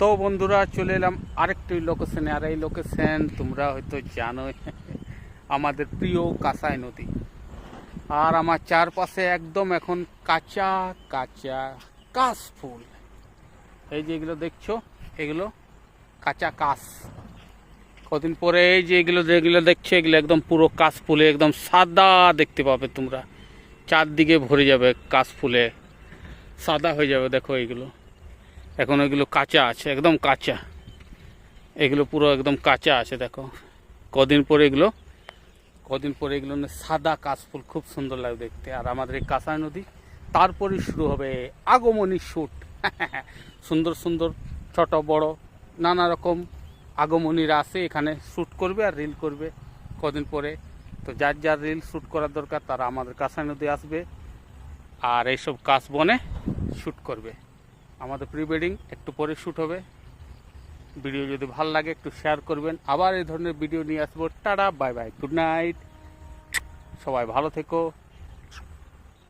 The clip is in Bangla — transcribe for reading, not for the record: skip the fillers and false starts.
তো বন্ধুরা চলে এলাম আরেকটি লোকেশনে। আর এই লোকেশন তোমরা হয়তো জানোই, আমাদের প্রিয় কাঁসাই নদী। আর আমার চারপাশে একদম এখন কাঁচা কাঁচা কাশ ফুল। এই যে এগুলো দেখছো, এগুলো কাঁচা কাশ। কদিন পরে এই যে এগুলো যেগুলো দেখছো, এগুলো একদম পুরো কাশ ফুলে একদম সাদা দেখতে পাবে তোমরা। চারদিকে ভরে যাবে কাশ ফুলে, সাদা হয়ে যাবে। দেখো এইগুলো এখন এগুলো কাঁচা আছে, একদম কাঁচা। এগুলো পুরো একদম কাঁচা আছে। দেখো কদিন পরে এগুলো সাদা কাশফুল, খুব সুন্দর লাগে দেখতে। আর আমাদের এই কাঁসাই নদী, তারপরে শুরু হবে আগমনী শ্যুট। সুন্দর সুন্দর ছোট বড় নানা রকম আগমনীরা আসে এখানে, শ্যুট করবে আর রিল করবে কদিন পরে। তো যার যার রিল শ্যুট করার দরকার তারা আমাদের কাঁসাই নদী আসবে আর এইসব কাশ বনে শ্যুট করবে। আমাদের প্রি ওয়েডিং একটু পরে শ্যুট হবে। ভিডিও যদি ভালো লাগে একটু শেয়ার করবেন। আবার এই ধরনের ভিডিও নিয়ে আসবো। Tata, bye bye, good night, সবাই ভালো থেকো।